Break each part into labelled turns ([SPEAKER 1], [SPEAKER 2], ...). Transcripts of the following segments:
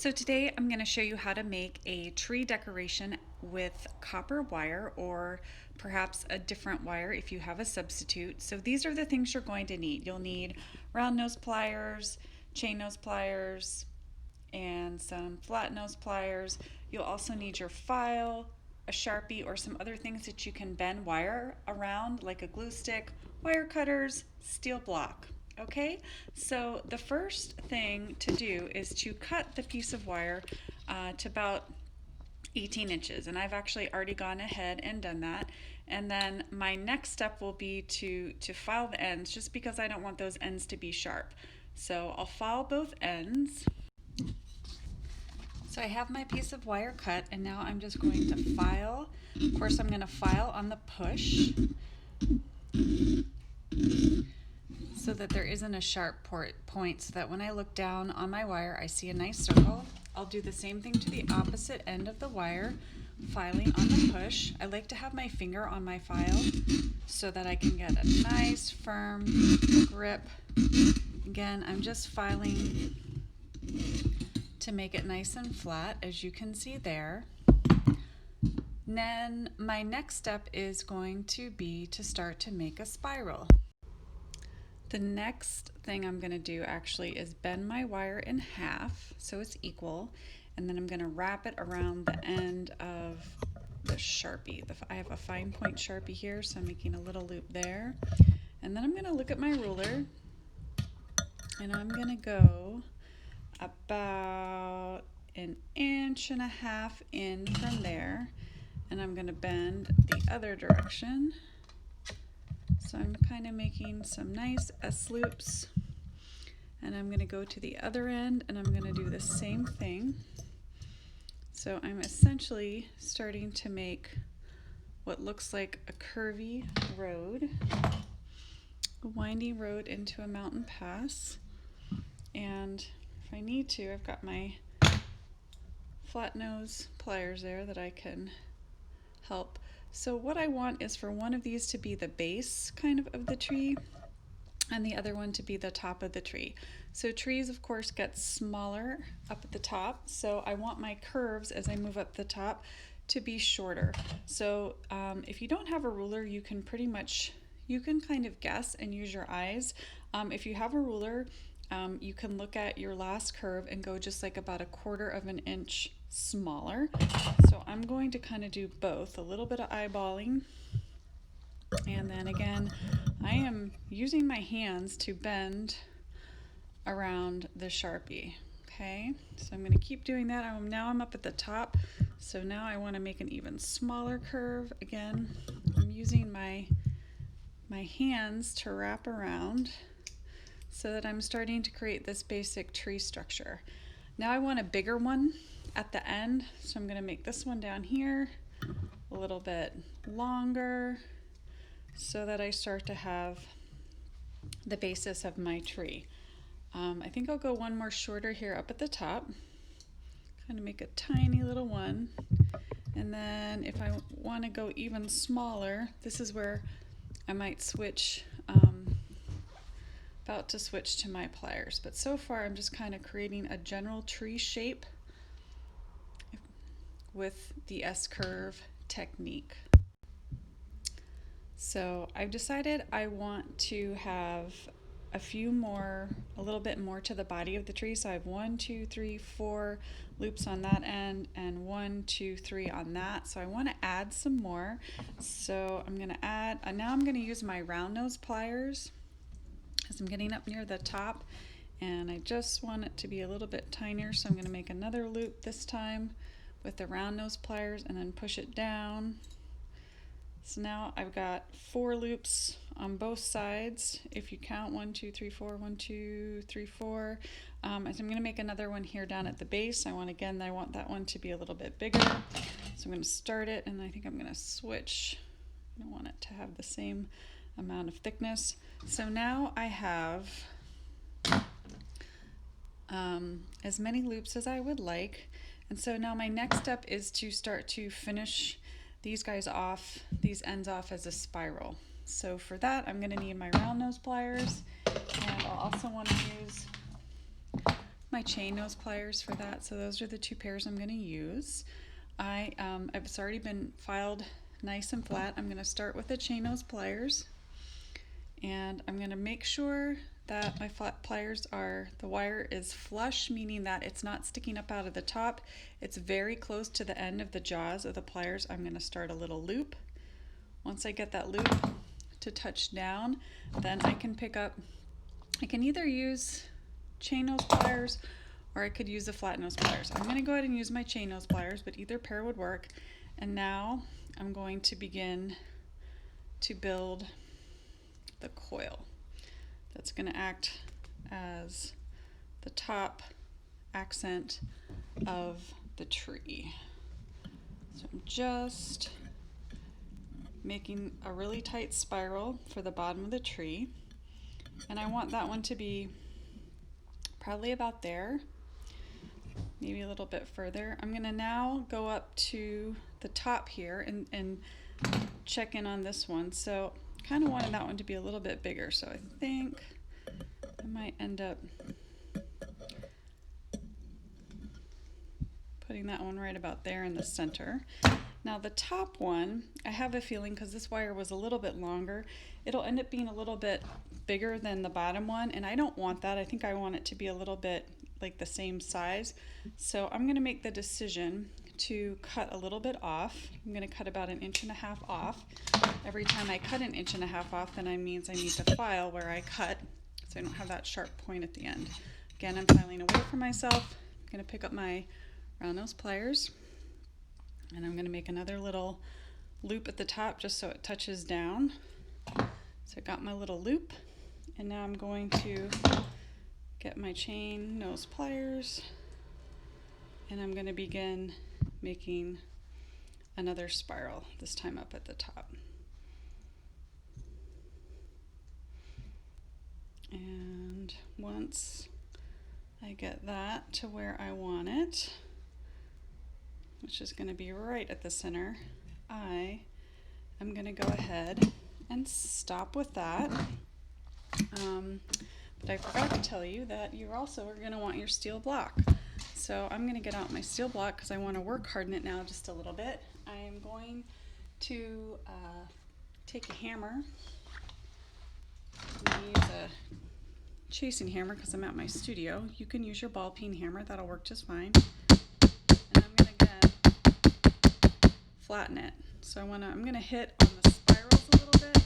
[SPEAKER 1] So today I'm going to show you how to make a tree decoration with copper wire, or perhaps a different wire if you have a substitute. So these are the things you're going to need. You'll need round nose pliers, chain nose pliers, and some flat nose pliers. You'll also need your file, a Sharpie, or some other things that you can bend wire around, like a glue stick, wire cutters, steel block. Okay, so the first thing to do is to cut the piece of wire to about 18 inches, and I've actually already gone ahead and done that. And then my next step will be to file the ends, just because I don't want those ends to be sharp. So I'll file both ends. So I have my piece of wire cut, and now I'm just going to file. Of course, I'm going to file on the push so that there isn't a sharp point, so that when I look down on my wire, I see a nice circle. I'll do the same thing to the opposite end of the wire, filing on the push. I like to have my finger on my file so that I can get a nice firm grip. Again, I'm just filing to make it nice and flat, as you can see there. Then my next step is going to be to start to make a spiral. The next thing I'm going to do actually is bend my wire in half so it's equal, and then I'm going to wrap it around the end of the Sharpie. I have a fine point Sharpie here, so I'm making a little loop there. And then I'm going to look at my ruler, and I'm going to go about 1.5 inches in from there, and I'm going to bend the other direction. So I'm kind of making some nice S loops, and I'm going to go to the other end and I'm going to do the same thing. So I'm essentially starting to make what looks like a curvy road, a winding road into a mountain pass. And if I need to, I've got my flat nose pliers there that I can help. So what I want is for one of these to be the base kind of the tree, and the other one to be the top of the tree. So trees, of course, get smaller up at the top, so I want my curves as I move up the top to be shorter. So if you don't have a ruler, you can kind of guess and use your eyes. If you have a ruler, you can look at your last curve and go just like about 1/4 inch smaller. So I'm going to kind of do both, a little bit of eyeballing, and then again I am using my hands to bend around the Sharpie. Okay, so I'm going to keep doing that. Now I'm up at the top, so now I want to make an even smaller curve. Again, I'm using my hands to wrap around so that I'm starting to create this basic tree structure. Now I want a bigger one at the end, so I'm going to make this one down here a little bit longer so that I start to have the basis of my tree. I think I'll go one more shorter here up at the top, kind of make a tiny little one, and then if I want to go even smaller, this is where I might switch, about to switch to my pliers. But so far I'm just kind of creating a general tree shape with the S-curve technique. So I've decided I want to have a little bit more to the body of the tree. So I have 1, 2, 3, 4 loops on that end, and 1, 2, 3 on that. So I want to add some more. So I'm going to add, now I'm going to use my round nose pliers as I'm getting up near the top, and I just want it to be a little bit tinier. So I'm going to make another loop this time with the round nose pliers and then push it down. So now I've got 4 loops on both sides. If you count 1, 2, 3, 4, 1, 2, 3, 4. So I'm going to make another one here down at the base. I want that one to be a little bit bigger. So I'm going to start it, and I think I'm going to switch. I don't want it to have the same amount of thickness. So now I have as many loops as I would like. And so now my next step is to start to finish these ends off as a spiral. So for that, I'm going to need my round nose pliers, and I'll also want to use my chain nose pliers for that. So those are the 2 pairs I'm going to use. It's already been filed nice and flat. I'm going to start with the chain nose pliers, and I'm going to make sure that my flat pliers the wire is flush, meaning that it's not sticking up out of the top. It's very close to the end of the jaws of the pliers. I'm going to start a little loop. Once I get that loop to touch down, then I can either use chain nose pliers or I could use the flat nose pliers. I'm going to go ahead and use my chain nose pliers, but either pair would work. And now I'm going to begin to build the coil that's going to act as the top accent of the tree. So I'm just making a really tight spiral for the bottom of the tree, and I want that one to be probably about there, maybe a little bit further. I'm going to now go up to the top here and check in on this one. So kind of wanted that one to be a little bit bigger, so I think I might end up putting that one right about there in the center. Now the top one, I have a feeling, because this wire was a little bit longer, it'll end up being a little bit bigger than the bottom one, and I don't want that. I think I want it to be a little bit like the same size. So I'm going to make the decision to cut a little bit off. I'm going to cut about 1.5 inches off. Every time I cut 1.5 inches off, then that means I need to file where I cut, so I don't have that sharp point at the end. Again, I'm filing away from myself. I'm going to pick up my round nose pliers, and I'm going to make another little loop at the top just so it touches down. So I got my little loop, and now I'm going to get my chain nose pliers, and I'm going to begin making another spiral, this time up at the top. And once I get that to where I want it, which is going to be right at the center, I am going to go ahead and stop with that. But I forgot to tell you that you also are going to want your steel block. So I'm going to get out my steel block because I want to work harden it now just a little bit. I am going to take a hammer. I'm going to use a chasing hammer because I'm at my studio. You can use your ball peen hammer, that'll work just fine. And I'm going to again flatten it. So I'm going to hit on the spirals a little bit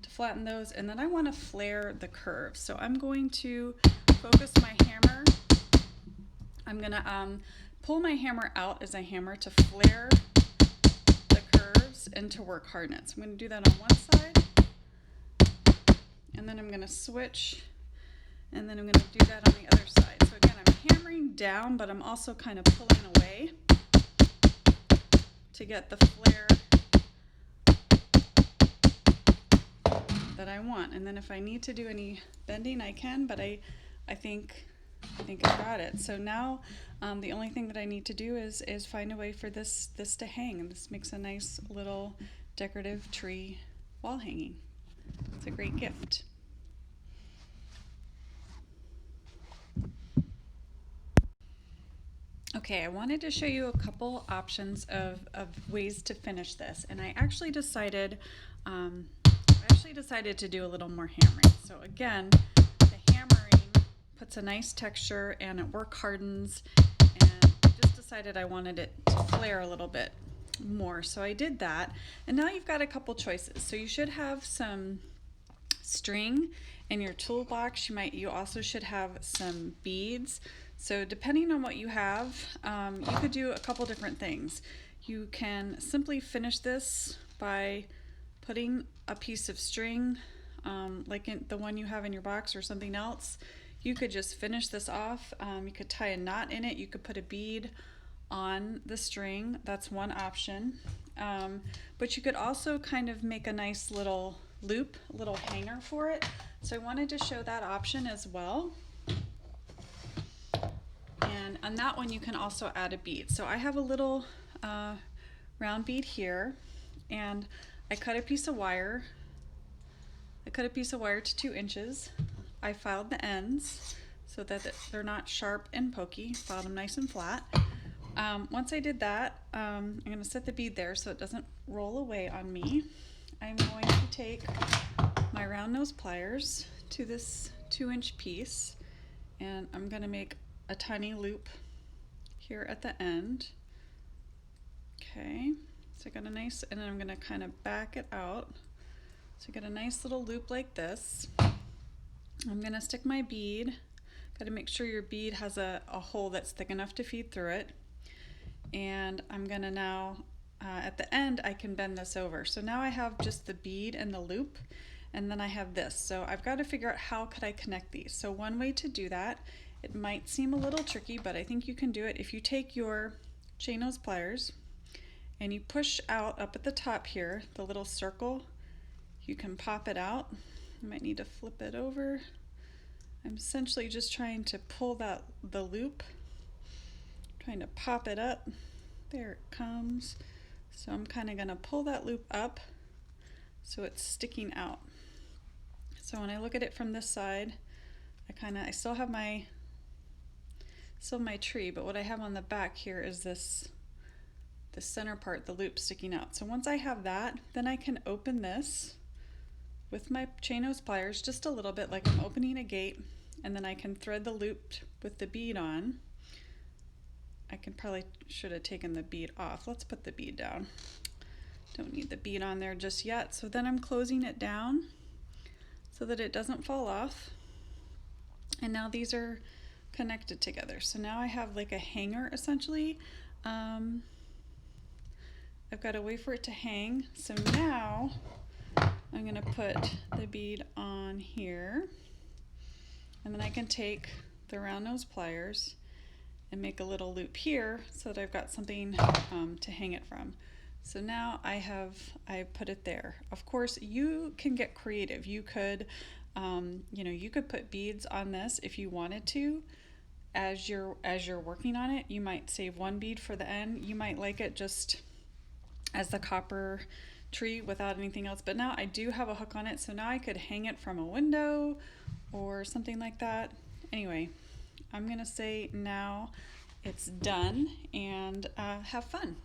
[SPEAKER 1] to flatten those, and then I want to flare the curves. So I'm going to focus my hammer. I'm going to pull my hammer out as I hammer to flare the curves and to work harden it. So I'm going to do that on one side, and then I'm going to switch, and then I'm going to do that on the other side. So again, I'm hammering down, but I'm also kind of pulling away to get the flare that I want. And then if I need to do any bending, I can, but I think I got it. So now the only thing that I need to do is find a way for this to hang, and this makes a nice little decorative tree wall hanging. It's a great gift. Okay, I wanted to show you a couple options of ways to finish this, and I actually decided to do a little more hammering. So again, the hammering puts a nice texture and it work hardens, and I just decided I wanted it to flare a little bit more. So I did that, and now you've got a couple choices. So you should have some string in your toolbox. You also should have some beads. So depending on what you have, you could do a couple different things. You can simply finish this by putting a piece of string, like in the one you have in your box or something else. You could just finish this off. You could tie a knot in it. You could put a bead on the string. That's one option. But you could also kind of make a nice little loop, a little hanger for it. So I wanted to show that option as well. And on that one you can also add a bead. So I have a little round bead here, and I cut a piece of wire. I cut a piece of wire to 2 inches. I filed the ends. So so that they're not sharp and pokey. Filed them nice and flat. Once I did that, I'm going to set the bead there so it doesn't roll away on me. I'm going to take my round nose pliers to this 2-inch piece, and I'm going to make a tiny loop here at the end. Okay, so I got a nice, and then I'm going to kind of back it out. So I got a nice little loop like this. I'm going to stick my bead. Got to make sure your bead has a hole that's thick enough to feed through it. And I'm going to now, at the end, I can bend this over. So now I have just the bead and the loop, and then I have this. So I've got to figure out how could I connect these. So one way to do that, it might seem a little tricky, but I think you can do it. If you take your chain nose pliers and you push out up at the top here, the little circle, you can pop it out. You might need to flip it over. I'm essentially just trying to pull the loop, trying to pop it up. There it comes. So I'm kind of going to pull that loop up so it's sticking out. So when I look at it from this side, I still have my tree, but what I have on the back here is the center part, the loop sticking out. So once I have that, then I can open this with my chain nose pliers just a little bit, like I'm opening a gate, and then I can thread the loop with the bead on. Should have taken the bead off. Let's put the bead down. Don't need the bead on there just yet. So then I'm closing it down so that it doesn't fall off. And now these are connected together. So now I have like a hanger essentially. I've got a way for it to hang. So now I'm going to put the bead on here, and then I can take the round nose pliers and make a little loop here so that I've got something to hang it from. So now I put it there. Of course, you can get creative. You could, you could put beads on this if you wanted to. As you're working on it, you might save one bead for the end. You might like it just as the copper tree without anything else, but now I do have a hook on it, so now I could hang it from a window or something like that. Anyway, I'm gonna say now it's done, and have fun.